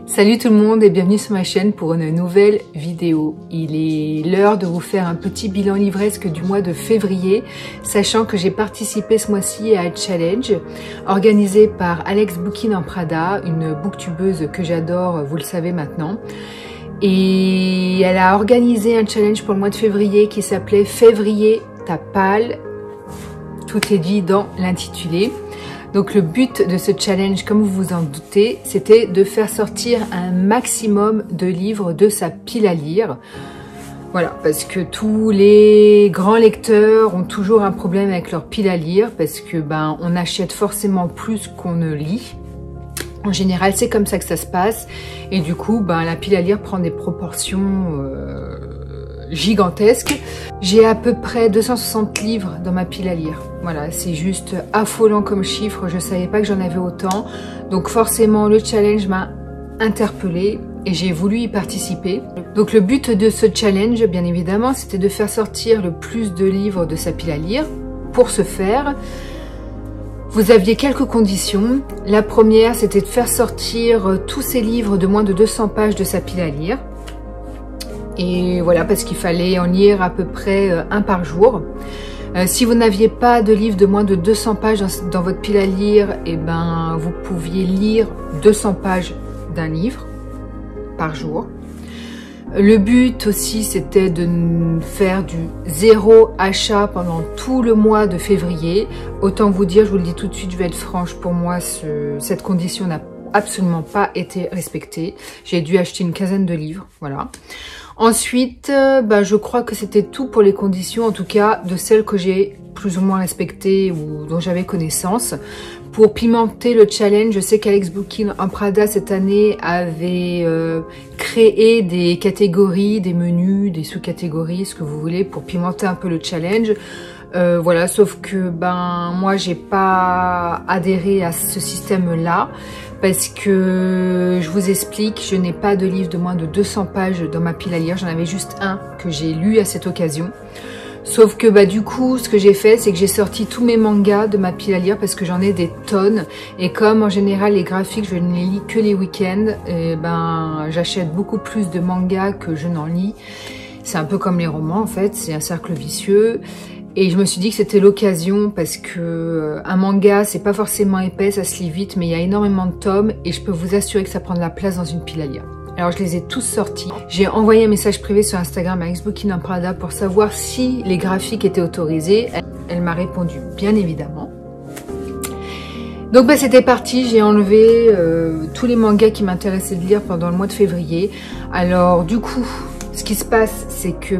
Salut tout le monde et bienvenue sur ma chaîne pour une nouvelle vidéo. Il est l'heure de vous faire un petit bilan livresque du mois de février, sachant que j'ai participé ce mois-ci à un challenge organisé par Alex Bookin en Prada, une booktubeuse que j'adore, vous le savez maintenant. Et elle a organisé un challenge pour le mois de février qui s'appelait Février ta palle. Tout est dit dans l'intitulé. Donc le but de ce challenge, comme vous vous en doutez, c'était de faire sortir un maximum de livres de sa pile à lire. Voilà, parce que tous les grands lecteurs ont toujours un problème avec leur pile à lire, parce que on achète forcément plus qu'on ne lit. En général, c'est comme ça que ça se passe, et du coup, la pile à lire prend des proportions gigantesque. J'ai à peu près 260 livres dans ma pile à lire. Voilà, c'est juste affolant comme chiffre. Je savais pas que j'en avais autant. Donc forcément, le challenge m'a interpellée et j'ai voulu y participer. Donc le but de ce challenge, bien évidemment, c'était de faire sortir le plus de livres de sa pile à lire. Pour ce faire, vous aviez quelques conditions. La première, c'était de faire sortir tous ces livres de moins de 200 pages de sa pile à lire. Et voilà, parce qu'il fallait en lire à peu près un par jour. Si vous n'aviez pas de livre de moins de 200 pages dans votre pile à lire, vous pouviez lire 200 pages d'un livre par jour. Le but aussi, c'était de faire du zéro achat pendant tout le mois de février. Autant vous dire, je vous le dis tout de suite, je vais être franche, pour moi, cette condition n'a absolument pas été respectée. J'ai dû acheter une quinzaine de livres, voilà. Ensuite, je crois que c'était tout pour les conditions, en tout cas de celles que j'ai plus ou moins respectées ou dont j'avais connaissance. Pour pimenter le challenge, je sais qu'Alex Bookin en Prada cette année avait créé des catégories, des menus, des sous-catégories, ce que vous voulez, pour pimenter un peu le challenge. Voilà, sauf que moi j'ai pas adhéré à ce système-là. Parce que, je vous explique, je n'ai pas de livre de moins de 200 pages dans ma pile à lire. J'en avais juste un que j'ai lu à cette occasion. Sauf que du coup, ce que j'ai fait, c'est que j'ai sorti tous mes mangas de ma pile à lire parce que j'en ai des tonnes. Et comme en général, les graphiques, je ne les lis que les week-ends, j'achète beaucoup plus de mangas que je n'en lis. C'est un peu comme les romans en fait, c'est un cercle vicieux. Et je me suis dit que c'était l'occasion parce que un manga, c'est pas forcément épais, ça se lit vite, mais il y a énormément de tomes et je peux vous assurer que ça prend de la place dans une pile à lire. Alors je les ai tous sortis. J'ai envoyé un message privé sur Instagram à Alex Bookin en Prada pour savoir si les graphiques étaient autorisés. Elle m'a répondu bien évidemment. Donc c'était parti, j'ai enlevé tous les mangas qui m'intéressaient de lire pendant le mois de février. Alors du coup, ce qui se passe, c'est que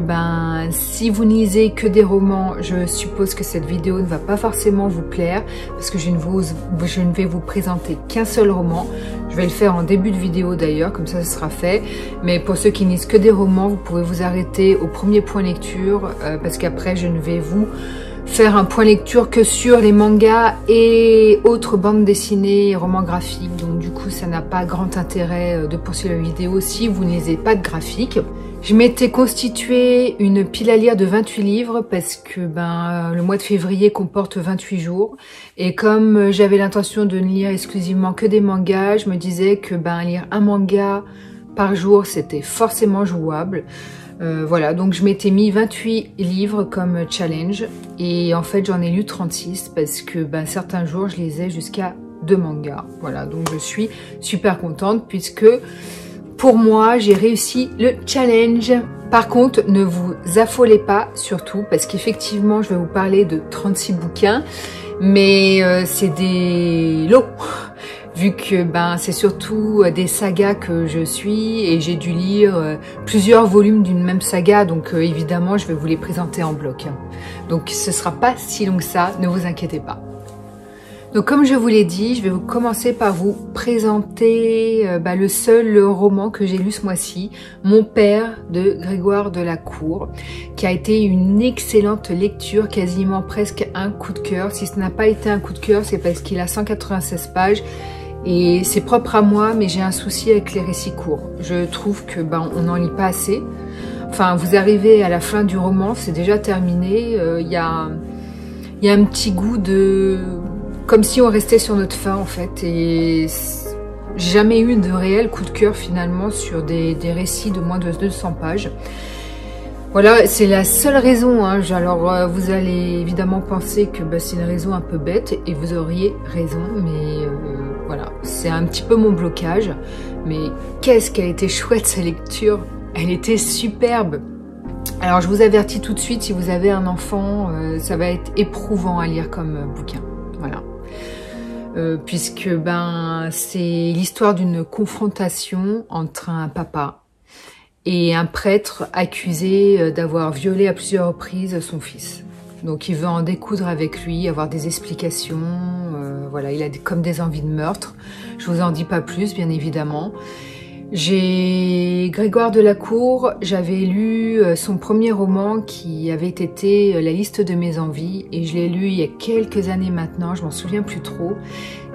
si vous ne lisez que des romans, je suppose que cette vidéo ne va pas forcément vous plaire parce que je ne vais vous présenter qu'un seul roman. Je vais le faire en début de vidéo d'ailleurs, comme ça sera fait. Mais pour ceux qui ne lisent que des romans, vous pouvez vous arrêter au premier point lecture parce qu'après je ne vais vous faire un point lecture que sur les mangas et autres bandes dessinées et romans graphiques. Donc du coup, ça n'a pas grand intérêt de poursuivre la vidéo si vous ne lisez pas de graphiques. Je m'étais constitué une pile à lire de 28 livres parce que le mois de février comporte 28 jours. Et comme j'avais l'intention de ne lire exclusivement que des mangas, je me disais que lire un manga par jour, c'était forcément jouable. Voilà, donc je m'étais mis 28 livres comme challenge et en fait j'en ai lu 36 parce que certains jours je lisais jusqu'à 2 mangas. Voilà, donc je suis super contente puisque pour moi j'ai réussi le challenge. Par contre, ne vous affolez pas surtout parce qu'effectivement je vais vous parler de 36 bouquins, mais c'est des lots. Vu que c'est surtout des sagas que je suis et j'ai dû lire plusieurs volumes d'une même saga, donc évidemment je vais vous les présenter en bloc. Donc ce sera pas si long que ça, ne vous inquiétez pas. Donc comme je vous l'ai dit, je vais commencer par vous présenter le seul roman que j'ai lu ce mois-ci, Mon père de Grégoire Delacour, qui a été une excellente lecture, quasiment presque un coup de cœur. Si ce n'a pas été un coup de cœur, c'est parce qu'il a 196 pages. Et c'est propre à moi, mais j'ai un souci avec les récits courts. Je trouve que on n'en lit pas assez. Enfin, vous arrivez à la fin du roman, c'est déjà terminé. Il y a un petit goût de... comme si on restait sur notre faim, en fait. Et j'ai jamais eu de réel coup de cœur finalement sur des récits de moins de 200 pages. Voilà, c'est la seule raison, hein. Alors vous allez évidemment penser que c'est une raison un peu bête, et vous auriez raison, mais voilà, c'est un petit peu mon blocage. Mais qu'est-ce qu'elle a été chouette cette lecture, elle était superbe. Alors je vous avertis tout de suite, si vous avez un enfant, ça va être éprouvant à lire comme bouquin, voilà. Puisque c'est l'histoire d'une confrontation entre un papa et un prêtre accusé d'avoir violé à plusieurs reprises son fils. Donc il veut en découdre avec lui, avoir des explications, voilà, il a comme des envies de meurtre. Je vous en dis pas plus, bien évidemment. J'ai Grégoire de la Cour, j'avais lu son premier roman qui avait été La liste de mes envies, et je l'ai lu il y a quelques années maintenant, je m'en souviens plus trop,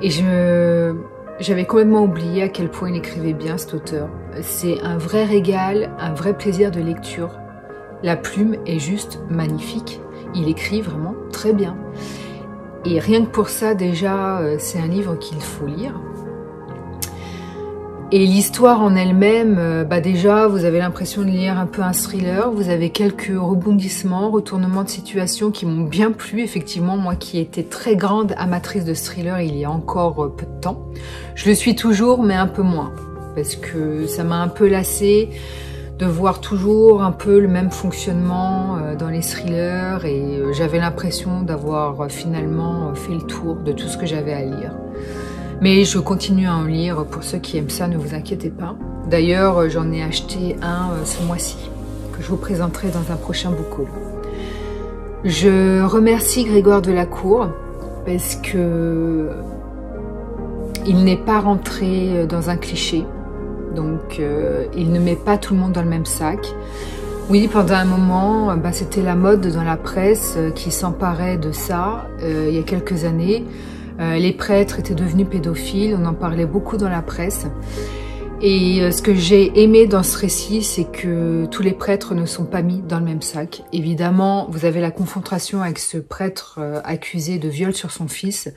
et j'avais complètement oublié à quel point il écrivait bien, cet auteur. C'est un vrai régal, un vrai plaisir de lecture. La plume est juste magnifique, il écrit vraiment très bien. Et rien que pour ça, déjà, c'est un livre qu'il faut lire. Et l'histoire en elle-même, déjà, vous avez l'impression de lire un peu un thriller. Vous avez quelques rebondissements, retournements de situation qui m'ont bien plu. Effectivement, moi qui étais très grande amatrice de thriller il y a encore peu de temps. Je le suis toujours, mais un peu moins. Parce que ça m'a un peu lassée de voir toujours un peu le même fonctionnement dans les thrillers. Et j'avais l'impression d'avoir finalement fait le tour de tout ce que j'avais à lire. Mais je continue à en lire, pour ceux qui aiment ça, ne vous inquiétez pas. D'ailleurs, j'en ai acheté un ce mois-ci, que je vous présenterai dans un prochain book haul. Je remercie Grégoire de la Cour, parce que il n'est pas rentré dans un cliché. Donc, il ne met pas tout le monde dans le même sac. Oui, pendant un moment, c'était la mode dans la presse qui s'emparait de ça, il y a quelques années. Les prêtres étaient devenus pédophiles, on en parlait beaucoup dans la presse. Et ce que j'ai aimé dans ce récit, c'est que tous les prêtres ne sont pas mis dans le même sac. Évidemment, vous avez la confrontation avec ce prêtre accusé de viol sur son fils.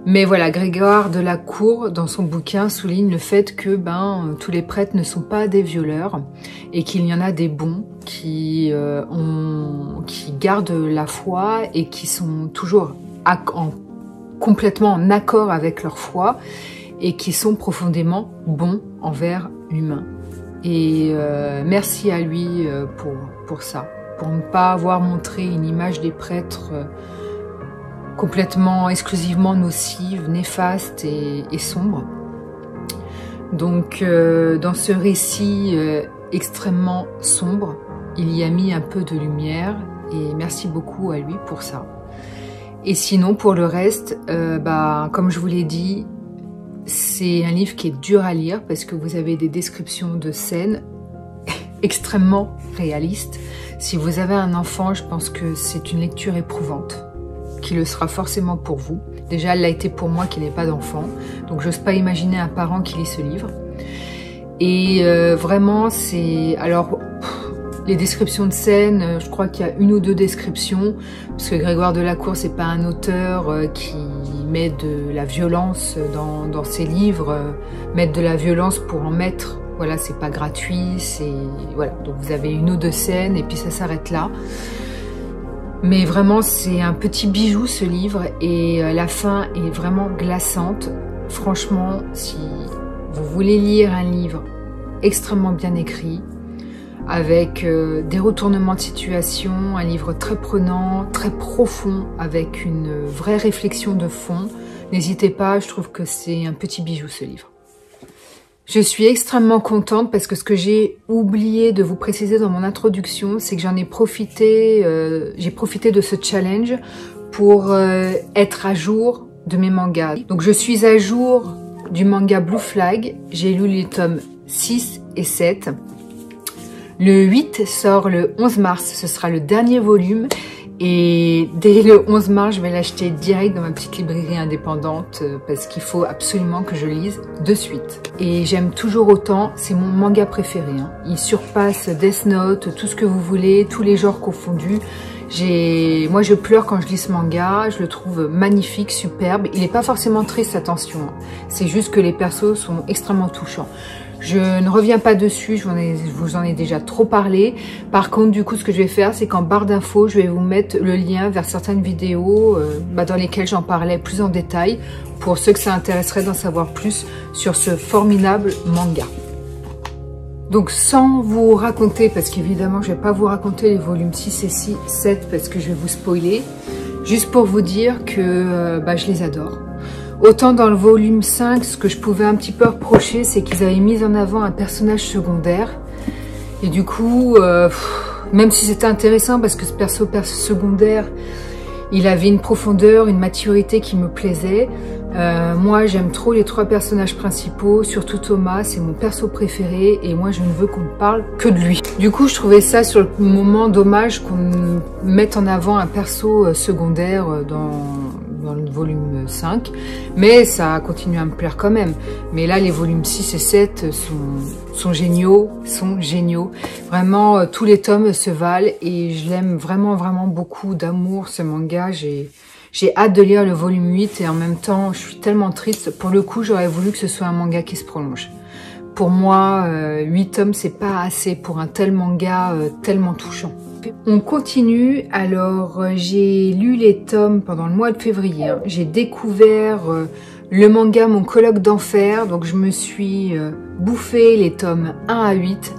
Mais voilà, Grégoire de la Cour, dans son bouquin, souligne le fait que tous les prêtres ne sont pas des violeurs et qu'il y en a des bons qui gardent la foi et qui sont toujours complètement en accord avec leur foi et qui sont profondément bons envers l'humain. Et merci à lui pour ça, pour ne pas avoir montré une image des prêtres complètement, exclusivement nocive, néfaste et sombre. Donc dans ce récit extrêmement sombre, il y a mis un peu de lumière, et merci beaucoup à lui pour ça. Et sinon, pour le reste, comme je vous l'ai dit, c'est un livre qui est dur à lire parce que vous avez des descriptions de scènes extrêmement réalistes. Si vous avez un enfant, je pense que c'est une lecture éprouvante, qui le sera forcément pour vous. Déjà, elle l'a été pour moi qui n'ai pas d'enfant, donc j'ose pas imaginer un parent qui lit ce livre. Et vraiment, c'est... Alors... Les descriptions de scènes, je crois qu'il y a une ou deux descriptions, parce que Grégoire de la Cour, c'est pas un auteur qui met de la violence dans ses livres. Mettre de la violence pour en mettre, voilà, c'est pas gratuit, c'est... Voilà, donc vous avez une ou deux scènes, et puis ça s'arrête là. Mais vraiment, c'est un petit bijou, ce livre, et la fin est vraiment glaçante. Franchement, si vous voulez lire un livre extrêmement bien écrit, avec des retournements de situation, un livre très prenant, très profond, avec une vraie réflexion de fond. N'hésitez pas, je trouve que c'est un petit bijou ce livre. Je suis extrêmement contente parce que ce que j'ai oublié de vous préciser dans mon introduction, c'est que j'en ai profité, j'ai profité de ce challenge pour être à jour de mes mangas. Donc je suis à jour du manga Blue Flag, j'ai lu les tomes 6 et 7. Le 8 sort le 11 mars, ce sera le dernier volume. Et dès le 11 mars, je vais l'acheter direct dans ma petite librairie indépendante parce qu'il faut absolument que je lise de suite. Et j'aime toujours autant, c'est mon manga préféré. Il surpasse Death Note, tout ce que vous voulez, tous les genres confondus. Moi je pleure quand je lis ce manga, je le trouve magnifique, superbe. Il n'est pas forcément triste, attention, c'est juste que les persos sont extrêmement touchants. Je ne reviens pas dessus, je vous en ai déjà trop parlé. Par contre, du coup, ce que je vais faire, c'est qu'en barre d'infos, je vais vous mettre le lien vers certaines vidéos dans lesquelles j'en parlais plus en détail, pour ceux que ça intéresserait d'en savoir plus sur ce formidable manga. Donc, sans vous raconter, parce qu'évidemment, je ne vais pas vous raconter les volumes 6 et 7, parce que je vais vous spoiler, juste pour vous dire que je les adore. Autant dans le volume 5, ce que je pouvais un petit peu reprocher, c'est qu'ils avaient mis en avant un personnage secondaire. Et du coup, même si c'était intéressant, parce que ce perso secondaire, il avait une profondeur, une maturité qui me plaisait. Moi, j'aime trop les 3 personnages principaux, surtout Thomas, c'est mon perso préféré. Et moi, je ne veux qu'on ne parle que de lui. Du coup, je trouvais ça sur le moment dommage qu'on mette en avant un perso secondaire dans le volume 5, mais ça continue à me plaire quand même. Mais là, les volumes 6 et 7 sont géniaux, Vraiment, tous les tomes se valent et je l'aime vraiment, vraiment beaucoup d'amour, ce manga. J'ai hâte de lire le volume 8 et en même temps, je suis tellement triste. Pour le coup, j'aurais voulu que ce soit un manga qui se prolonge. Pour moi, 8 tomes, c'est pas assez pour un tel manga tellement touchant. On continue. Alors, j'ai lu les tomes pendant le mois de février. J'ai découvert le manga Mon colloque d'enfer. Donc, je me suis bouffé les tomes 1 à 8.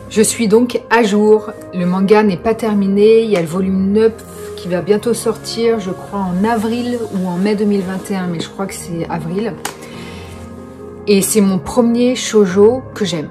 Je suis donc à jour. Le manga n'est pas terminé. Il y a le volume 9 qui va bientôt sortir, je crois en avril ou en mai 2021. Mais je crois que c'est avril. Et c'est mon premier shoujo que j'aime.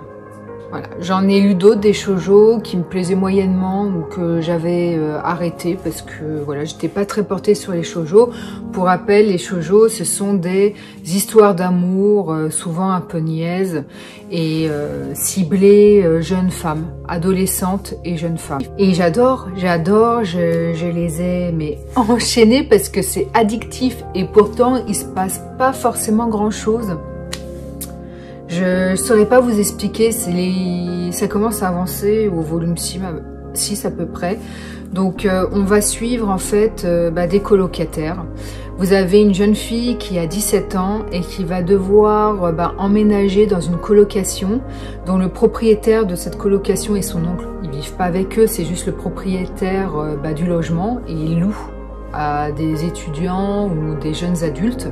Voilà, j'en ai lu d'autres, des shoujo qui me plaisaient moyennement ou que j'avais arrêté parce que voilà, j'étais pas très portée sur les shoujo. Pour rappel, les shoujo, ce sont des histoires d'amour, souvent un peu niaises et ciblées jeunes femmes, adolescentes et jeunes femmes. Et j'adore, je les ai mais enchaînées parce que c'est addictif et pourtant il se passe pas forcément grand chose. Je ne saurais pas vous expliquer, ça commence à avancer au volume 6 à peu près. Donc on va suivre en fait des colocataires. Vous avez une jeune fille qui a 17 ans et qui va devoir emménager dans une colocation dont le propriétaire de cette colocation est son oncle. Ils vivent pas avec eux, c'est juste le propriétaire du logement et il loue à des étudiants ou des jeunes adultes.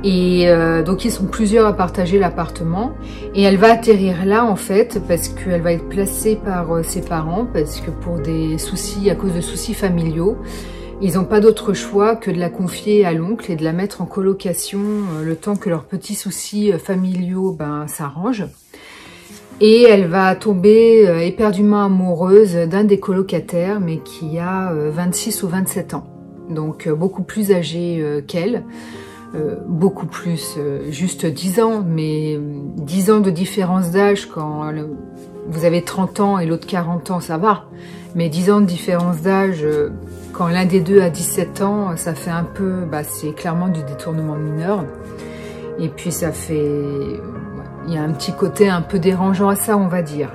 Et donc ils sont plusieurs à partager l'appartement et elle va atterrir là en fait parce qu'elle va être placée par ses parents parce que pour des soucis, à cause de soucis familiaux, ils n'ont pas d'autre choix que de la confier à l'oncle et de la mettre en colocation le temps que leurs petits soucis familiaux s'arrangent. Et elle va tomber éperdument amoureuse d'un des colocataires mais qui a 26 ou 27 ans, donc beaucoup plus âgé qu'elle. Beaucoup plus, juste 10 ans, mais 10 ans de différence d'âge quand vous avez 30 ans et l'autre 40 ans, ça va. Mais 10 ans de différence d'âge, quand l'un des deux a 17 ans, ça fait un peu, c'est clairement du détournement mineur. Et puis ça fait, il y a un petit côté un peu dérangeant à ça, on va dire.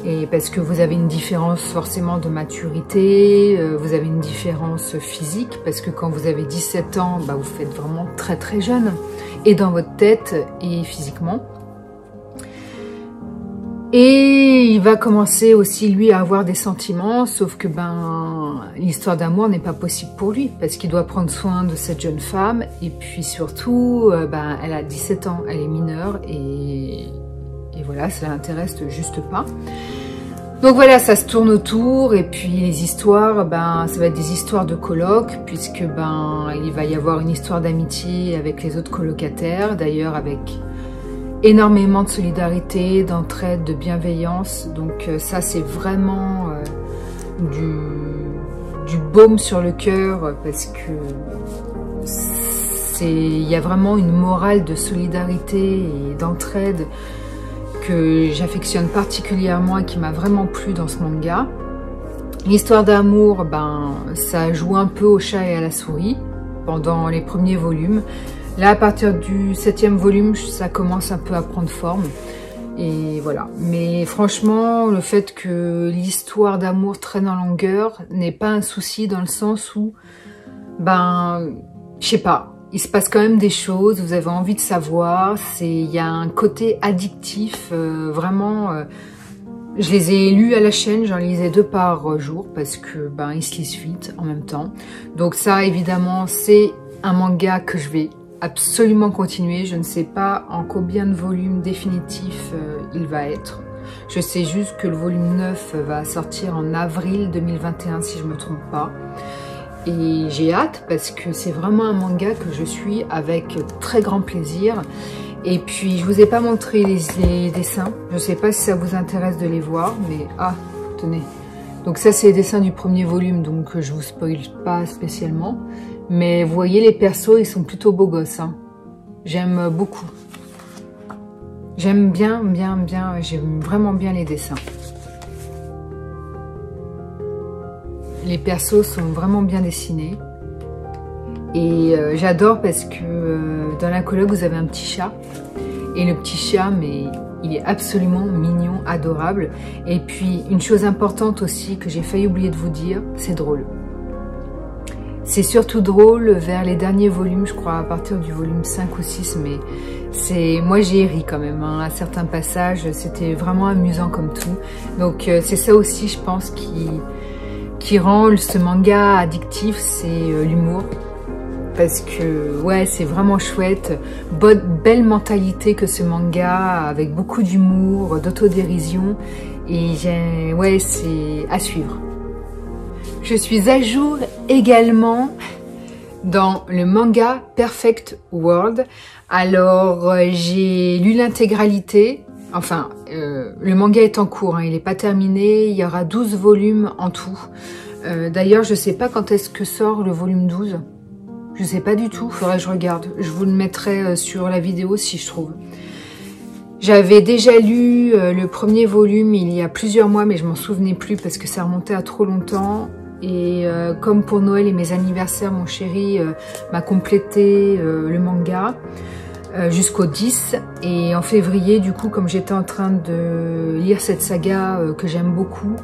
Et parce que vous avez une différence forcément de maturité, vous avez une différence physique, parce que quand vous avez 17 ans, vous faites vraiment très très jeune, et dans votre tête et physiquement. Et il va commencer aussi lui à avoir des sentiments, sauf que l'histoire d'amour n'est pas possible pour lui, parce qu'il doit prendre soin de cette jeune femme, et puis surtout, elle a 17 ans, elle est mineure, et voilà, ça l'intéresse juste pas. Donc voilà, ça se tourne autour et puis les histoires, ça va être des histoires de coloc puisque il va y avoir une histoire d'amitié avec les autres colocataires, d'ailleurs avec énormément de solidarité, d'entraide, de bienveillance. Donc ça c'est vraiment du baume sur le cœur parce que il y a vraiment une morale de solidarité et d'entraide que j'affectionne particulièrement et qui m'a vraiment plu dans ce manga. L'histoire d'amour, ça joue un peu au chat et à la souris pendant les premiers volumes. Là, à partir du 7e volume, ça commence un peu à prendre forme. Et voilà. Mais franchement, le fait que l'histoire d'amour traîne en longueur n'est pas un souci dans le sens où, ben, je sais pas, il se passe quand même des choses, vous avez envie de savoir, il y a un côté addictif, vraiment, je les ai lus à la chaîne, j'en lisais 2 par jour parce que, ben, ils se lisent vite en même temps. Donc ça, évidemment, c'est un manga que je vais absolument continuer. Je ne sais pas en combien de volumes définitifs il va être. Je sais juste que le volume 9 va sortir en avril 2021 si je ne me trompe pas. Et j'ai hâte parce que c'est vraiment un manga que je suis avec très grand plaisir. Et puis je vous ai pas montré les dessins. Je ne sais pas si ça vous intéresse de les voir, mais ah, tenez. Donc ça c'est les dessins du premier volume, donc je vous spoil pas spécialement. Mais vous voyez les persos, ils sont plutôt beaux gosses. Hein. J'aime beaucoup. J'aime bien, j'aime vraiment bien les dessins. Les persos sont vraiment bien dessinés. Et j'adore parce que dans la coloc, vous avez un petit chat. Et le petit chat, mais il est absolument mignon, adorable. Et puis, une chose importante aussi que j'ai failli oublier de vous dire, c'est drôle. C'est surtout drôle vers les derniers volumes, je crois à partir du volume 5 ou 6, mais moi j'ai ri quand même, hein, à certains passages, c'était vraiment amusant comme tout. Donc c'est ça aussi, je pense, qui rend ce manga addictif, c'est l'humour. Parce que ouais, c'est vraiment chouette, belle mentalité que ce manga, avec beaucoup d'humour, d'autodérision, et ouais, c'est à suivre. Je suis à jour également dans le manga Perfect World. Alors, j'ai lu l'intégralité. Enfin, le manga est en cours, hein, il n'est pas terminé. Il y aura 12 volumes en tout. D'ailleurs, je ne sais pas quand est-ce que sort le volume 12. Je ne sais pas du tout, il faudrait que je regarde. Je vous le mettrai sur la vidéo si je trouve. J'avais déjà lu le premier volume il y a plusieurs mois, mais je m'en souvenais plus parce que ça remontait à trop longtemps. Et comme pour Noël et mes anniversaires, mon chéri m'a complété le manga jusqu'au 10. Et en février, du coup, comme j'étais en train de lire cette saga que j'aime beaucoup,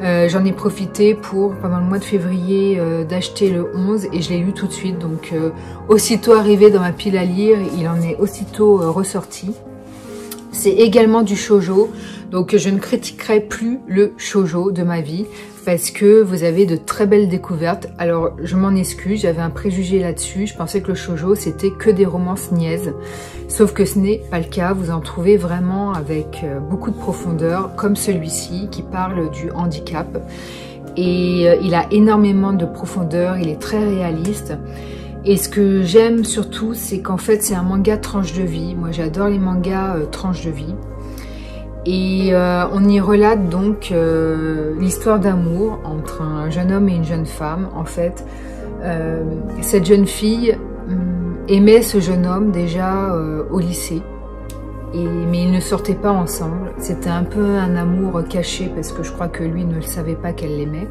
j'en ai profité pour, pendant le mois de février, d'acheter le 11 et je l'ai lu tout de suite. Donc, aussitôt arrivé dans ma pile à lire, il en est aussitôt ressorti. C'est également du shoujo, donc je ne critiquerai plus le shoujo de ma vie parce que vous avez de très belles découvertes. Alors je m'en excuse, j'avais un préjugé là-dessus, je pensais que le shoujo c'était que des romances niaises, sauf que ce n'est pas le cas, vous en trouvez vraiment avec beaucoup de profondeur, comme celui-ci qui parle du handicap. Et il a énormément de profondeur, il est très réaliste. Et ce que j'aime surtout, c'est qu'en fait, c'est un manga tranche de vie. Moi, j'adore les mangas tranche de vie. Et on y relate donc l'histoire d'amour entre un jeune homme et une jeune femme. En fait, cette jeune fille aimait ce jeune homme déjà au lycée. Mais ils ne sortaient pas ensemble. C'était un peu un amour caché parce que je crois que lui ne le savait pas qu'elle l'aimait.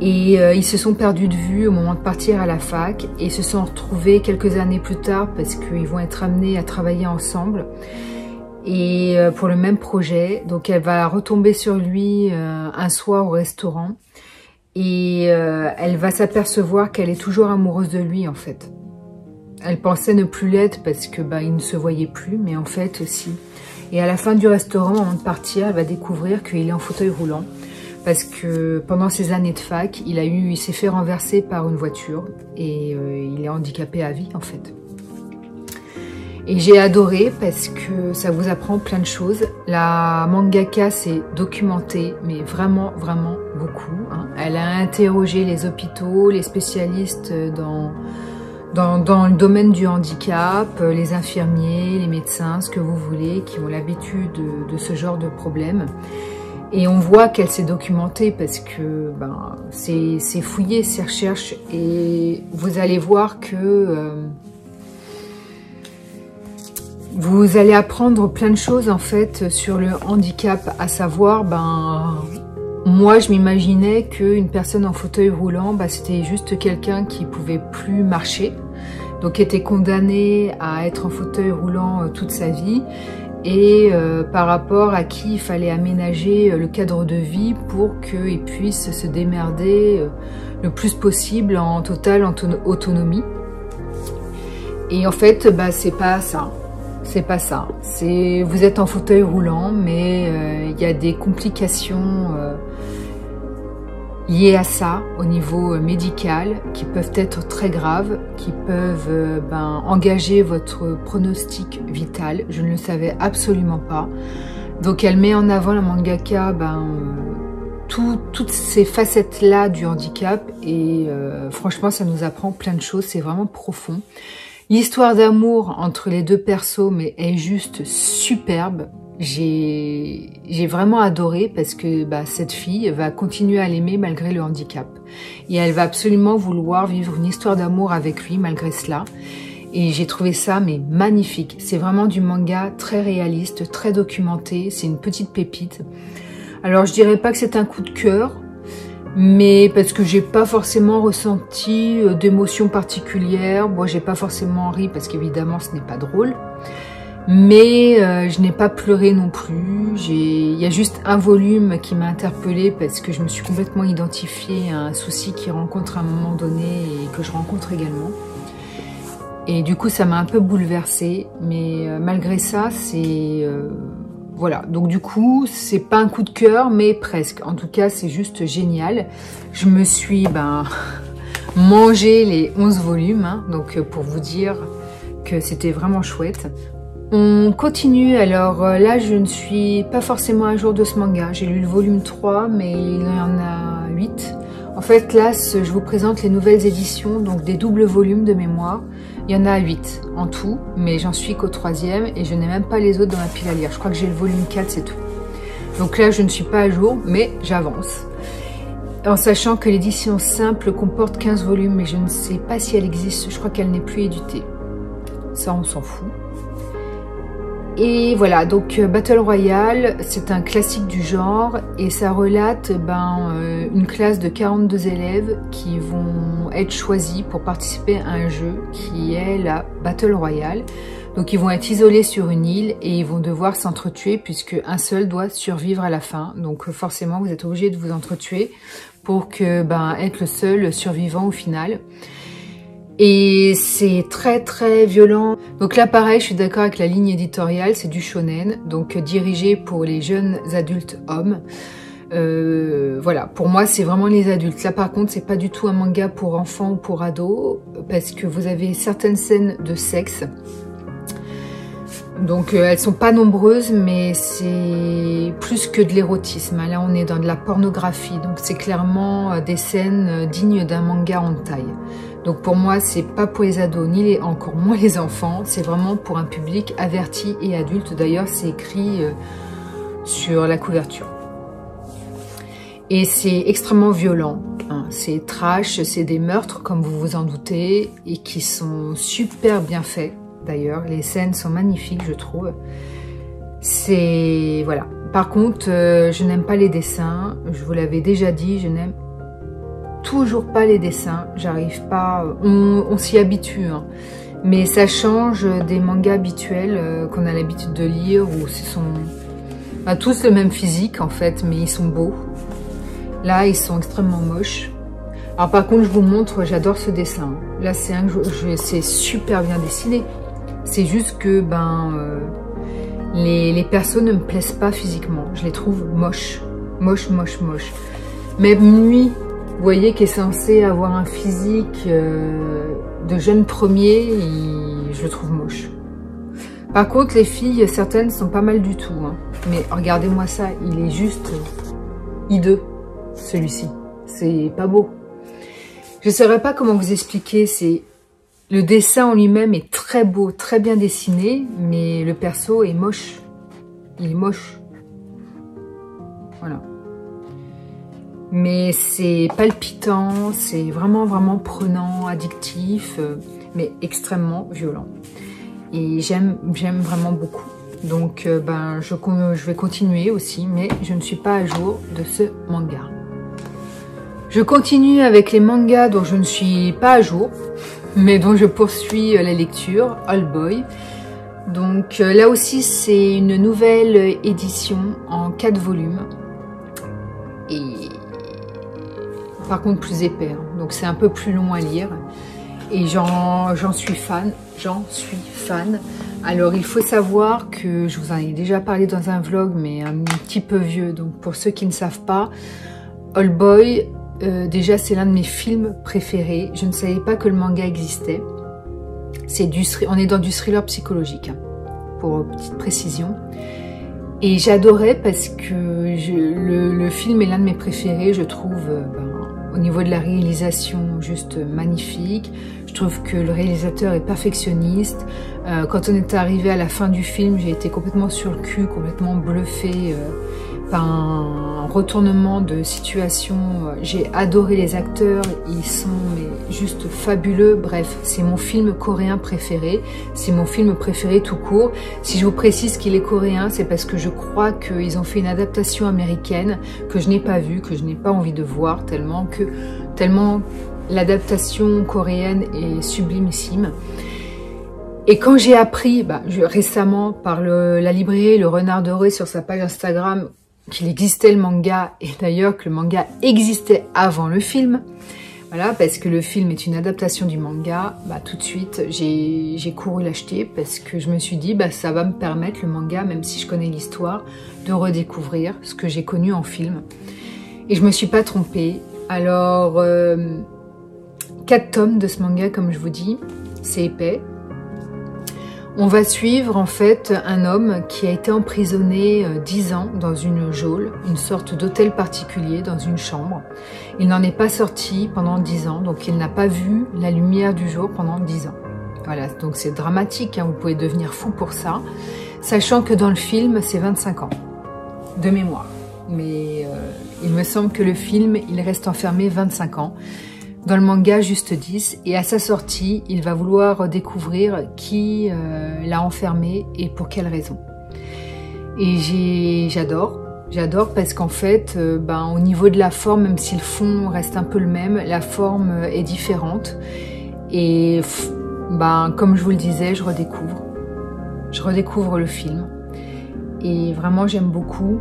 Et ils se sont perdus de vue au moment de partir à la fac et se sont retrouvés quelques années plus tard parce qu'ils vont être amenés à travailler ensemble et pour le même projet. Donc elle va retomber sur lui un soir au restaurant et elle va s'apercevoir qu'elle est toujours amoureuse de lui en fait. Elle pensait ne plus l'être parce que ils ne se voyaient plus, mais en fait si. Et à la fin du restaurant, avant de partir, elle va découvrir qu'il est en fauteuil roulant. Parce que pendant ses années de fac, il s'est fait renverser par une voiture et il est handicapé à vie en fait. Et j'ai adoré parce que ça vous apprend plein de choses. La mangaka s'est documentée, mais vraiment, vraiment beaucoup. Hein. Elle a interrogé les hôpitaux, les spécialistes dans le domaine du handicap, les infirmiers, les médecins, ce que vous voulez, qui ont l'habitude de ce genre de problème. Et on voit qu'elle s'est documentée parce que c'est fouillé ses recherches et vous allez voir que vous allez apprendre plein de choses en fait sur le handicap, à savoir moi je m'imaginais qu'une personne en fauteuil roulant c'était juste quelqu'un qui pouvait plus marcher, donc était condamné à être en fauteuil roulant toute sa vie. et par rapport à qui il fallait aménager le cadre de vie pour qu'ils puissent se démerder le plus possible en totale autonomie. Et en fait, bah, c'est pas ça. C'est pas ça. Vous êtes en fauteuil roulant, mais il y a des complications liées à ça au niveau médical qui peuvent être très graves, qui peuvent engager votre pronostic vital. Je ne le savais absolument pas. Donc elle met en avant, la mangaka, toutes ces facettes-là du handicap et franchement ça nous apprend plein de choses, c'est vraiment profond. L'histoire d'amour entre les deux persos mais est juste superbe. J'ai vraiment adoré parce que cette fille va continuer à l'aimer malgré le handicap. Et elle va absolument vouloir vivre une histoire d'amour avec lui malgré cela. Et j'ai trouvé ça mais magnifique. C'est vraiment du manga très réaliste, très documenté. C'est une petite pépite. Alors je dirais pas que c'est un coup de cœur, mais parce que j'ai pas forcément ressenti d'émotion particulière. Moi j'ai pas forcément ri parce qu'évidemment ce n'est pas drôle. Mais je n'ai pas pleuré non plus. Il y a juste un volume qui m'a interpellée parce que je me suis complètement identifiée à un souci qu'il rencontre à un moment donné et que je rencontre également. Et du coup, ça m'a un peu bouleversée. Mais malgré ça, c'est... voilà. Donc du coup, c'est pas un coup de cœur, mais presque. En tout cas, c'est juste génial. Je me suis mangé les 11 volumes. Hein, donc pour vous dire que c'était vraiment chouette. On continue, alors là je ne suis pas forcément à jour de ce manga, j'ai lu le volume 3 mais il y en a 8. En fait là je vous présente les nouvelles éditions, donc des doubles volumes de mémoire. Il y en a 8 en tout, mais j'en suis qu'au 3e et je n'ai même pas les autres dans ma pile à lire. Je crois que j'ai le volume 4, c'est tout. Donc là je ne suis pas à jour, mais j'avance. En sachant que l'édition simple comporte 15 volumes, mais je ne sais pas si elle existe, je crois qu'elle n'est plus éditée. Ça on s'en fout. Et voilà, donc Battle Royale, c'est un classique du genre et ça relate une classe de 42 élèves qui vont être choisis pour participer à un jeu qui est la Battle Royale. Donc ils vont être isolés sur une île et ils vont devoir s'entretuer puisque un seul doit survivre à la fin. Donc forcément vous êtes obligé de vous entretuer pour que être le seul survivant au final. Et c'est très très violent. Donc là pareil, je suis d'accord avec la ligne éditoriale, c'est du shonen, donc dirigé pour les jeunes adultes hommes. Voilà, pour moi c'est vraiment les adultes. Là par contre c'est pas du tout un manga pour enfants ou pour ados, parce que vous avez certaines scènes de sexe. Donc elles sont pas nombreuses, mais c'est plus que de l'érotisme. Là on est dans de la pornographie, donc c'est clairement des scènes dignes d'un manga hentai. Donc pour moi, c'est pas pour les ados, ni encore moins les enfants. C'est vraiment pour un public averti et adulte. D'ailleurs, c'est écrit sur la couverture. Et c'est extrêmement violent. Hein. C'est trash, c'est des meurtres, comme vous vous en doutez, et qui sont super bien faits. D'ailleurs, les scènes sont magnifiques, je trouve. C'est... voilà. Par contre, je n'aime pas les dessins. Je vous l'avais déjà dit, je n'aime toujours pas les dessins, j'arrive pas, on s'y habitue, hein. Mais ça change des mangas habituels qu'on a l'habitude de lire où ce sont tous le même physique en fait, mais ils sont beaux. Là, ils sont extrêmement moches. Alors par contre, je vous montre, j'adore ce dessin. Là, c'est super bien dessiné. C'est juste que les persos ne me plaisent pas physiquement. Je les trouve moches, moches. Même lui, vous voyez, qui est censé avoir un physique de jeune premier, je le trouve moche. Par contre, les filles, certaines sont pas mal du tout. Hein. Mais regardez-moi ça, il est juste hideux, celui-ci. C'est pas beau. Je ne saurais pas comment vous expliquer. Le dessin en lui-même est très beau, très bien dessiné, mais le perso est moche. Il est moche. Voilà. Mais c'est palpitant, c'est vraiment prenant, addictif, mais extrêmement violent. Et j'aime vraiment beaucoup. Donc je vais continuer aussi, mais je ne suis pas à jour de ce manga. Je continue avec les mangas dont je ne suis pas à jour, mais dont je poursuis la lecture, All Boy. Donc là aussi c'est une nouvelle édition en 4 volumes. Et par contre plus épais, hein. Donc c'est un peu plus long à lire. Et j'en suis fan, Alors il faut savoir que je vous en ai déjà parlé dans un vlog, mais un petit peu vieux. Donc pour ceux qui ne savent pas, Old Boy, déjà c'est l'un de mes films préférés. Je ne savais pas que le manga existait. On est dans du thriller psychologique, hein, pour petite précision. Et j'adorais parce que le film est l'un de mes préférés, je trouve. Au niveau de la réalisation, juste magnifique. Je trouve que le réalisateur est perfectionniste. Quand on est arrivé à la fin du film, j'ai été complètement sur le cul, complètement bluffée par un retournement de situation. J'ai adoré les acteurs, ils sont juste fabuleux. Bref, c'est mon film coréen préféré. C'est mon film préféré tout court. Si je vous précise qu'il est coréen, c'est parce que je crois qu'ils ont fait une adaptation américaine que je n'ai pas vue, que je n'ai pas envie de voir, tellement l'adaptation coréenne est sublimissime. Et quand j'ai appris récemment par la librairie Le Renard Doré sur sa page Instagram qu'il existait le manga, et d'ailleurs que le manga existait avant le film, voilà, parce que le film est une adaptation du manga, tout de suite j'ai couru l'acheter parce que je me suis dit ça va me permettre, le manga, même si je connais l'histoire, de redécouvrir ce que j'ai connu en film. Et je me suis pas trompée. Alors 4 tomes de ce manga, comme je vous dis, c'est épais. On va suivre en fait un homme qui a été emprisonné 10 ans dans une geôle, une sorte d'hôtel particulier dans une chambre. Il n'en est pas sorti pendant 10 ans, donc il n'a pas vu la lumière du jour pendant 10 ans. Voilà, donc c'est dramatique, hein, vous pouvez devenir fou pour ça, sachant que dans le film c'est 25 ans de mémoire. Mais il me semble que le film, il reste enfermé 25 ans. Dans le manga, juste 10. Et à sa sortie, il va vouloir découvrir qui l'a enfermé et pour quelle raison. Et j'adore. J'adore parce qu'en fait, au niveau de la forme, même si le fond reste un peu le même, la forme est différente. Et comme je vous le disais, je redécouvre le film. Et vraiment, j'aime beaucoup.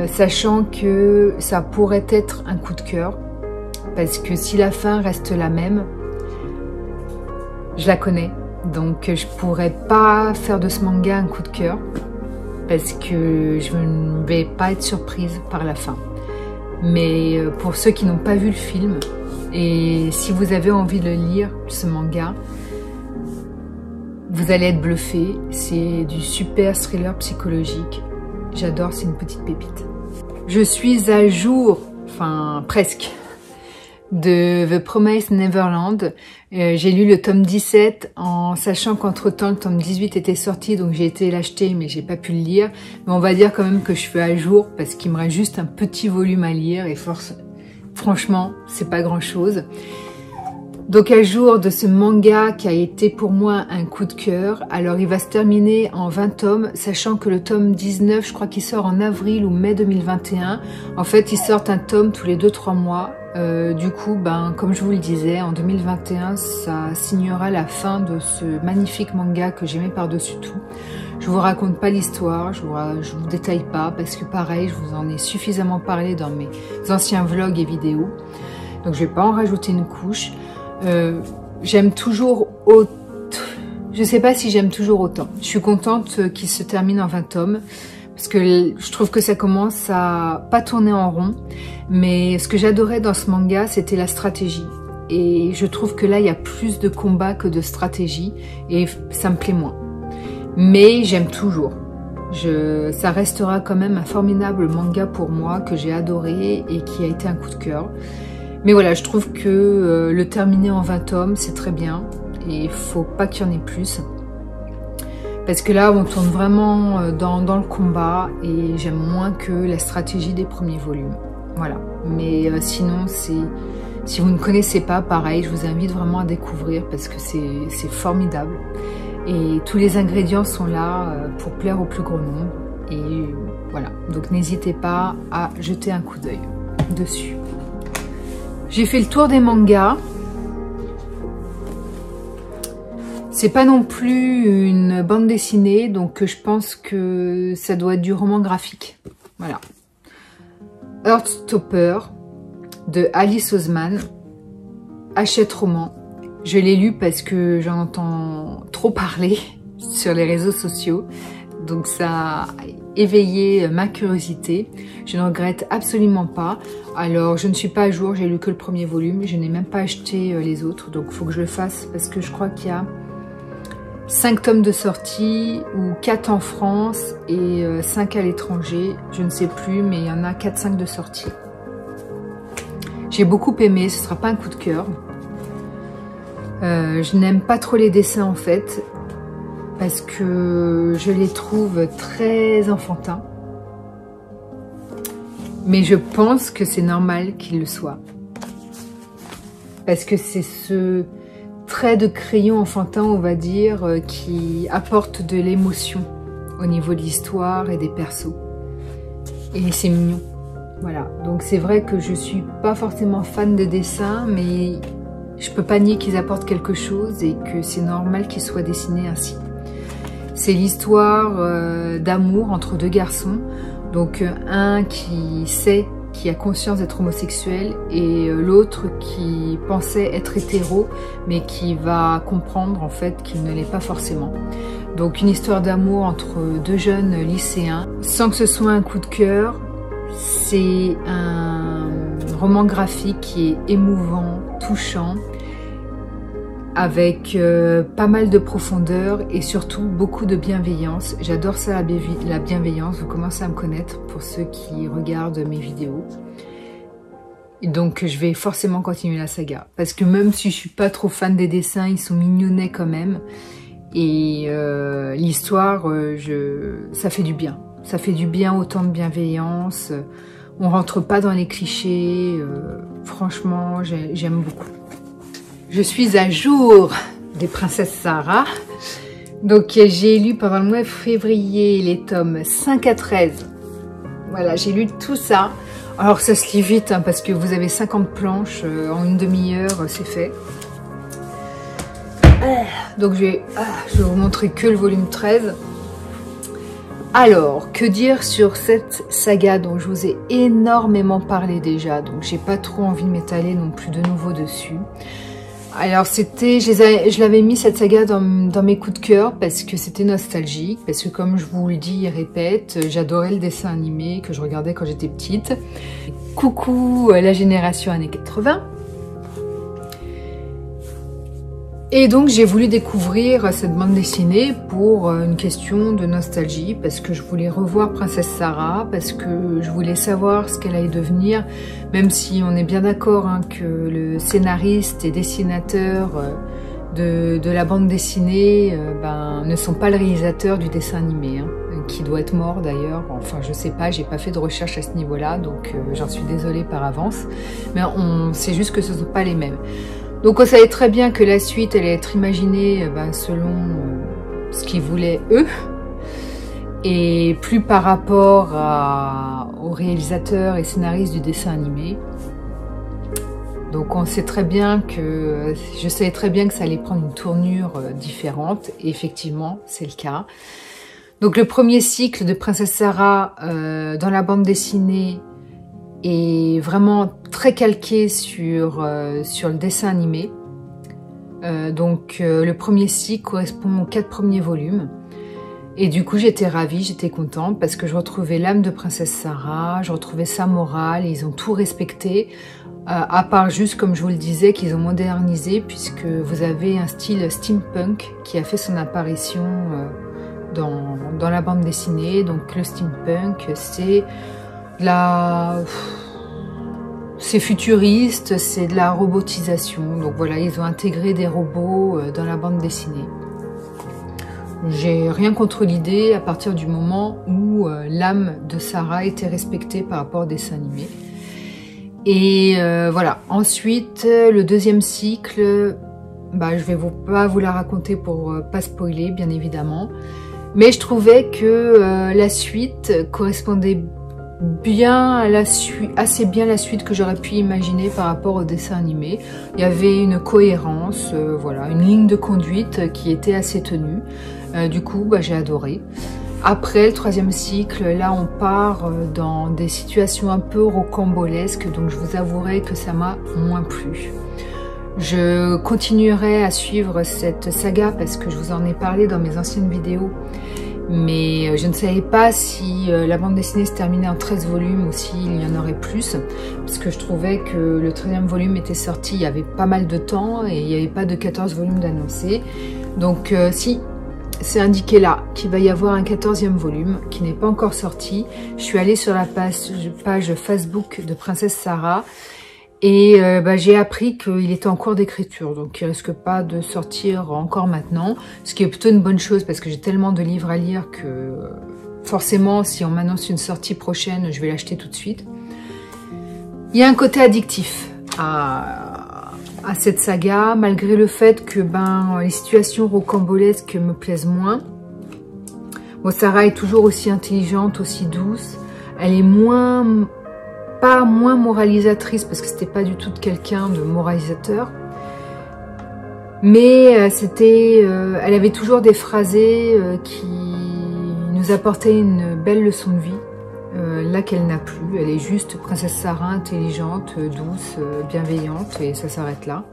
Sachant que ça pourrait être un coup de cœur. Parce que si la fin reste la même, je la connais. Donc je pourrais pas faire de ce manga un coup de cœur. Parce que je ne vais pas être surprise par la fin. Mais pour ceux qui n'ont pas vu le film, et si vous avez envie de lire ce manga, vous allez être bluffé. C'est du super thriller psychologique. J'adore, c'est une petite pépite. Je suis à jour, enfin presque, de The Promised Neverland. J'ai lu le tome 17 en sachant qu'entre temps le tome 18 était sorti, donc j'ai été l'acheter mais j'ai pas pu le lire. Mais on va dire quand même que je suis à jour parce qu'il me reste juste un petit volume à lire et franchement c'est pas grand chose. Donc à jour de ce manga qui a été pour moi un coup de cœur. Alors il va se terminer en 20 tomes, sachant que le tome 19, je crois qu'il sort en avril ou mai 2021. En fait, ils sortent un tome tous les 2-3 mois. Du coup, comme je vous le disais, en 2021, ça signera la fin de ce magnifique manga que j'aimais par-dessus tout. Je vous raconte pas l'histoire, je vous détaille pas, parce que pareil, je vous en ai suffisamment parlé dans mes anciens vlogs et vidéos. Donc je vais pas en rajouter une couche. J'aime toujours autant. Je sais pas si j'aime toujours autant. Je suis contente qu'il se termine en 20 tomes. Parce que je trouve que ça commence à pas tourner en rond. Mais ce que j'adorais dans ce manga, c'était la stratégie. Et je trouve que là, il y a plus de combats que de stratégie. Et ça me plaît moins. Mais j'aime toujours. Ça restera quand même un formidable manga pour moi, que j'ai adoré et qui a été un coup de cœur. Mais voilà, je trouve que le terminer en 20 tomes, c'est très bien. Et il faut pas qu'il y en ait plus. Parce que là, on tourne vraiment dans le combat et j'aime moins que la stratégie des premiers volumes. Voilà. Mais sinon, si vous ne connaissez pas, pareil, je vous invite vraiment à découvrir parce que c'est formidable. Et tous les ingrédients sont là pour plaire au plus grand nombre. Et voilà. Donc n'hésitez pas à jeter un coup d'œil dessus. J'ai fait le tour des mangas. C'est pas non plus une bande dessinée, donc je pense que ça doit être du roman graphique. Voilà. Heartstopper de Alice Oseman, Hachette roman. Je l'ai lu parce que j'en entends trop parler sur les réseaux sociaux, donc ça a éveillé ma curiosité. Je ne regrette absolument pas. Alors je ne suis pas à jour, j'ai lu que le premier volume, je n'ai même pas acheté les autres, donc il faut que je le fasse parce que je crois qu'il y a 5 tomes de sortie ou 4 en France et 5 à l'étranger, je ne sais plus, mais il y en a 4-5 de sortie. J'ai beaucoup aimé, ce ne sera pas un coup de cœur. Je n'aime pas trop les dessins en fait, parce que je les trouve très enfantins. Mais je pense que c'est normal qu'ils le soient. Parce que c'est ce trait de crayon enfantin, on va dire, qui apporte de l'émotion au niveau de l'histoire et des persos. Et c'est mignon. Voilà, donc c'est vrai que je suis pas forcément fan de dessin, mais je peux pas nier qu'ils apportent quelque chose et que c'est normal qu'ils soient dessinés ainsi. C'est l'histoire d'amour entre deux garçons, donc un qui sait, qui a conscience d'être homosexuel et l'autre qui pensait être hétéro mais qui va comprendre en fait qu'il ne l'est pas forcément. Donc une histoire d'amour entre deux jeunes lycéens sans que ce soit un coup de cœur. C'est un roman graphique qui est émouvant, touchant, avec pas mal de profondeur et surtout beaucoup de bienveillance. J'adore ça, la bienveillance. Vous commencez à me connaître pour ceux qui regardent mes vidéos. Et donc je vais forcément continuer la saga. Parce que même si je suis pas trop fan des dessins, ils sont mignonnets quand même. Et l'histoire, ça fait du bien. Ça fait du bien, autant de bienveillance. On rentre pas dans les clichés. Franchement, j'aime beaucoup. Je suis à jour des Princesses Sarah. Donc j'ai lu pendant le mois de février les tomes 5 à 13. Voilà, j'ai lu tout ça. Alors ça se lit vite hein, parce que vous avez 50 planches en une demi-heure, c'est fait. Donc je vais vous montrer que le volume 13. Alors, que dire sur cette saga dont je vous ai énormément parlé déjà, donc j'ai pas trop envie de m'étaler non plus de nouveau dessus. Alors c'était, je l'avais mis cette saga dans mes coups de cœur parce que c'était nostalgique, parce que comme je vous le dis et répète, j'adorais le dessin animé que je regardais quand j'étais petite. Coucou la génération années 80. Et donc j'ai voulu découvrir cette bande dessinée pour une question de nostalgie, parce que je voulais revoir Princesse Sarah, parce que je voulais savoir ce qu'elle allait devenir, même si on est bien d'accord hein, que le scénariste et dessinateur de la bande dessinée ne sont pas le réalisateur du dessin animé, hein, qui doit être mort d'ailleurs. Enfin je sais pas, j'ai pas fait de recherche à ce niveau-là, donc j'en suis désolée par avance, mais on sait juste que ce ne sont pas les mêmes. Donc on savait très bien que la suite allait être imaginée selon ce qu'ils voulaient eux, et plus par rapport aux réalisateurs et scénaristes du dessin animé. Donc on sait très bien que, je savais très bien que ça allait prendre une tournure différente, et effectivement c'est le cas. Donc le premier cycle de Princesse Sarah dans la bande dessinée est vraiment très calqué sur le dessin animé. Le premier cycle correspond aux 4 premiers volumes. Et du coup, j'étais ravie, j'étais contente parce que je retrouvais l'âme de Princesse Sarah, je retrouvais sa morale, ils ont tout respecté, à part juste, comme je vous le disais, qu'ils ont modernisé puisque vous avez un style steampunk qui a fait son apparition dans la bande dessinée. Donc le steampunk, c'est c'est futuriste, c'est de la robotisation. Donc voilà, ils ont intégré des robots dans la bande dessinée. J'ai rien contre l'idée à partir du moment où l'âme de Sarah était respectée par rapport au dessin animé. Et voilà, ensuite le deuxième cycle, je vais pas vous la raconter pour pas spoiler bien évidemment. Mais je trouvais que la suite correspondait bien à la suite, assez bien la suite que j'aurais pu imaginer par rapport au dessin animé. Il y avait une cohérence, voilà, une ligne de conduite qui était assez tenue. Du coup, bah, j'ai adoré. Après le 3e cycle, là on part dans des situations un peu rocambolesques, donc je vous avouerai que ça m'a moins plu. Je continuerai à suivre cette saga parce que je vous en ai parlé dans mes anciennes vidéos, mais je ne savais pas si la bande dessinée se terminait en 13 volumes ou s'il y en aurait plus, parce que je trouvais que le 13e volume était sorti il y avait pas mal de temps et il n'y avait pas de 14 volumes d'annoncés. Donc si, c'est indiqué là qu'il va y avoir un 14e volume qui n'est pas encore sorti. Je suis allée sur la page Facebook de Princesse Sarah et bah, j'ai appris qu'il était en cours d'écriture, donc il risque pas de sortir encore maintenant, ce qui est plutôt une bonne chose parce que j'ai tellement de livres à lire que forcément si on m'annonce une sortie prochaine, je vais l'acheter tout de suite. Il y a un côté addictif à cette saga, malgré le fait que ben, les situations rocambolesques me plaisent moins. Bon, Sarah est toujours aussi intelligente, aussi douce, elle est pas moins moralisatrice parce que c'était pas du tout quelqu'un de moralisateur, mais elle avait toujours des phrasés qui nous apportaient une belle leçon de vie, là qu'elle n'a plus. Elle est juste Princesse Sarah, intelligente, douce, bienveillante et ça s'arrête là.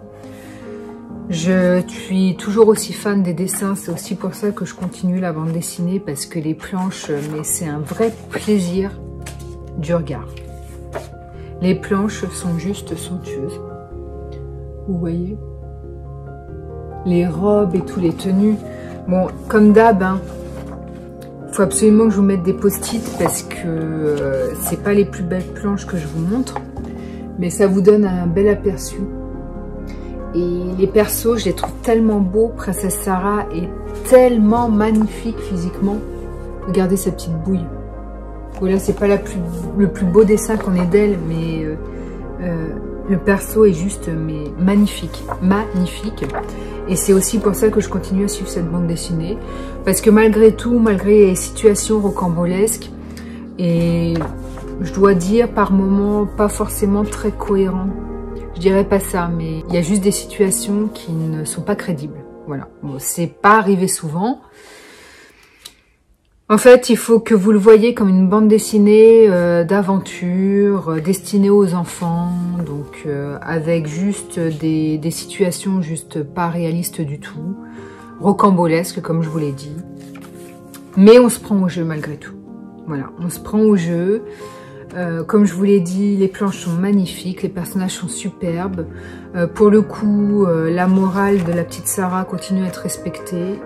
Je suis toujours aussi fan des dessins, c'est aussi pour ça que je continue la bande dessinée parce que les planches, mais c'est un vrai plaisir du regard. Les planches sont juste somptueuses. Vous voyez? Les robes et tous les tenues. Bon, comme d'hab, hein, faut absolument que je vous mette des post-it parce que c'est pas les plus belles planches que je vous montre. Mais ça vous donne un bel aperçu. Et les persos, je les trouve tellement beaux. Princesse Sarah est tellement magnifique physiquement. Regardez sa petite bouille. Voilà, c'est pas le plus beau dessin qu'on ait d'elle, mais le perso est juste magnifique, magnifique. Et c'est aussi pour ça que je continue à suivre cette bande dessinée, parce que malgré tout, malgré les situations rocambolesques, et je dois dire par moments pas forcément très cohérent, je dirais pas ça, mais il y a juste des situations qui ne sont pas crédibles. Voilà, bon, c'est pas arrivé souvent. En fait, il faut que vous le voyez comme une bande dessinée d'aventure, destinée aux enfants, donc avec juste des situations juste pas réalistes du tout, rocambolesques comme je vous l'ai dit. Mais on se prend au jeu malgré tout. Voilà, on se prend au jeu. Comme je vous l'ai dit, les planches sont magnifiques, les personnages sont superbes. Pour le coup, la morale de la petite Sarah continue à être respectée.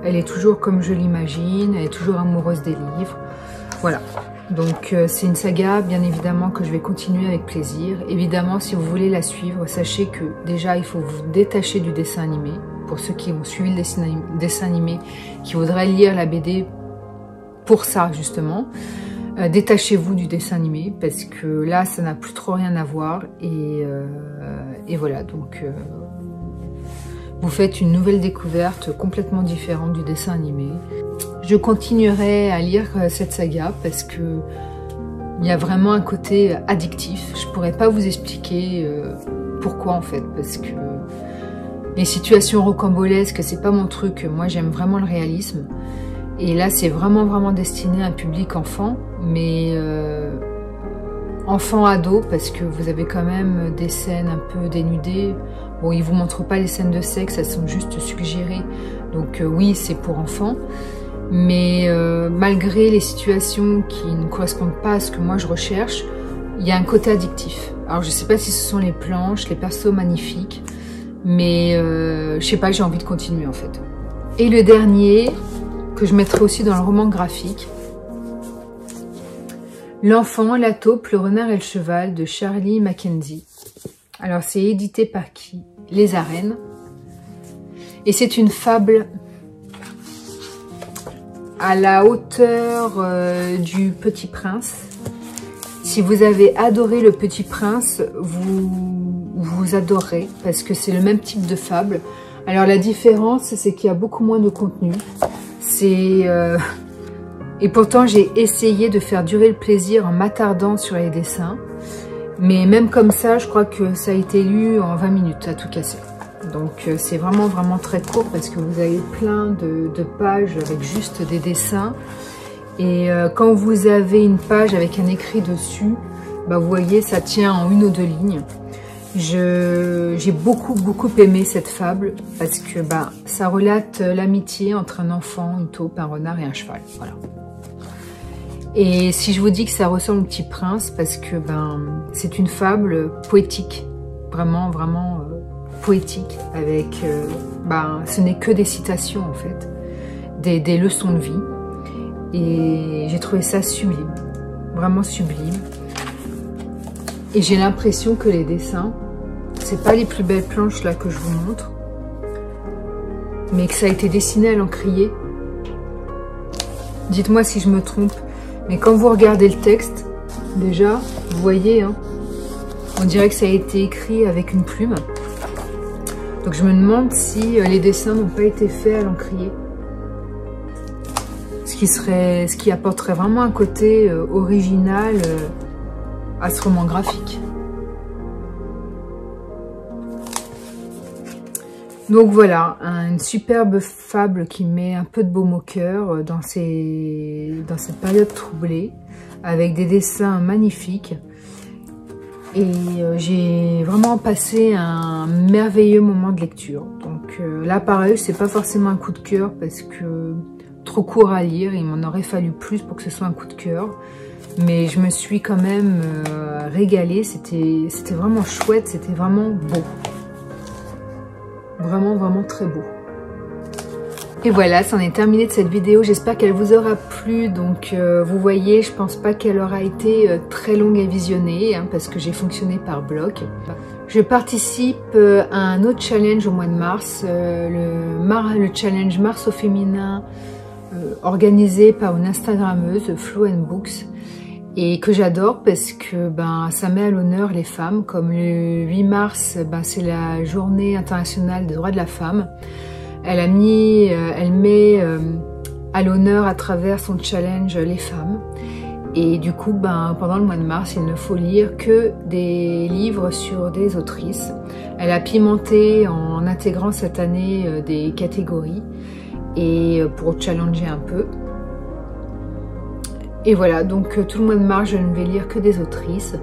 Elle est toujours comme je l'imagine, elle est toujours amoureuse des livres. Voilà, donc c'est une saga bien évidemment que je vais continuer avec plaisir. Évidemment, si vous voulez la suivre, sachez que déjà il faut vous détacher du dessin animé. Pour ceux qui ont suivi le dessin animé, qui voudraient lire la BD pour ça justement. Détachez-vous du dessin animé parce que là ça n'a plus trop rien à voir et voilà, donc vous faites une nouvelle découverte complètement différente du dessin animé. Je continuerai à lire cette saga parce que il y a vraiment un côté addictif. Je pourrais pas vous expliquer pourquoi en fait, parce que les situations rocambolesques c'est pas mon truc. Moi j'aime vraiment le réalisme. Et là, c'est vraiment destiné à un public enfant, mais enfant-ado, parce que vous avez quand même des scènes un peu dénudées. Bon, ils vous montrent pas les scènes de sexe, elles sont juste suggérées. Donc oui, c'est pour enfants. Mais malgré les situations qui ne correspondent pas à ce que moi je recherche, il y a un côté addictif. Alors je sais pas si ce sont les planches, les persos magnifiques, mais je sais pas, j'ai envie de continuer en fait. Et le dernier, que je mettrai aussi dans le roman graphique, L'enfant, la taupe, le renard et le cheval de Charlie Mackenzie. Alors c'est édité par qui? Les Arènes. Et c'est une fable à la hauteur du Petit Prince. Si vous avez adoré le Petit Prince, vous adorez parce que c'est le même type de fable. Alors la différence, c'est qu'il y a beaucoup moins de contenu. C'est Et pourtant, j'ai essayé de faire durer le plaisir en m'attardant sur les dessins. Mais même comme ça, je crois que ça a été lu en 20 minutes à tout casser. Donc c'est vraiment très court parce que vous avez plein de pages avec juste des dessins. Et quand vous avez une page avec un écrit dessus, bah, vous voyez, ça tient en 1 ou 2 lignes. J'ai beaucoup aimé cette fable parce que bah, ça relate l'amitié entre un enfant, une taupe, un renard et un cheval. Voilà. Et si je vous dis que ça ressemble au Petit Prince, parce que ben, c'est une fable poétique, vraiment poétique, avec, ben, ce n'est que des citations en fait, des leçons de vie. Et j'ai trouvé ça sublime, vraiment sublime. Et j'ai l'impression que les dessins, c'est pas les plus belles planches là que je vous montre, mais que ça a été dessiné à l'encrier. Dites-moi si je me trompe. Mais quand vous regardez le texte, déjà, vous voyez, hein, on dirait que ça a été écrit avec une plume. Donc je me demande si les dessins n'ont pas été faits à l'encrier. Ce qui apporterait vraiment un côté original à ce roman graphique. Donc voilà, une superbe fable qui met un peu de baume au cœur dans cette période troublée, avec des dessins magnifiques. Et j'ai vraiment passé un merveilleux moment de lecture. Donc là pareil, c'est pas forcément un coup de cœur parce que trop court à lire, il m'en aurait fallu plus pour que ce soit un coup de cœur. Mais je me suis quand même régalée, c'était vraiment chouette, c'était vraiment beau. Vraiment très beau. Et voilà, c'en est terminé de cette vidéo. J'espère qu'elle vous aura plu. Donc vous voyez, je pense pas qu'elle aura été très longue à visionner, hein, parce que j'ai fonctionné par bloc. Je participe à un autre challenge au mois de mars, le challenge Mars au féminin, organisé par une Instagrammeuse, Flo & Books. Et que j'adore parce que ben, ça met à l'honneur les femmes, comme le 8 mars, ben, c'est la journée internationale des droits de la femme. Elle met à l'honneur à travers son challenge les femmes. Et du coup, ben, pendant le mois de mars, il ne faut lire que des livres sur des autrices. Elle a pimenté en intégrant cette année des catégories et pour challenger un peu. Et voilà, donc tout le mois de mars, je ne vais lire que des autrices.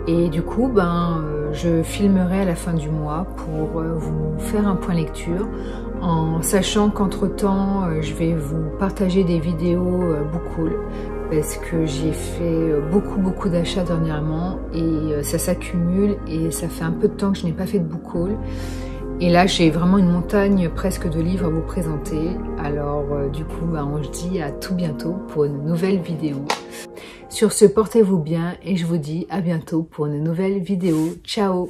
Et du coup, ben, je filmerai à la fin du mois pour vous faire un point lecture, en sachant qu'entre-temps, je vais vous partager des vidéos beaucoup, parce que j'ai fait beaucoup d'achats dernièrement et ça s'accumule et ça fait un peu de temps que je n'ai pas fait de book haul. Et là, j'ai vraiment une montagne presque de livres à vous présenter. Alors, du coup, ben, on se dit à tout bientôt pour une nouvelle vidéo. Sur ce, portez-vous bien et je vous dis à bientôt pour une nouvelle vidéo. Ciao!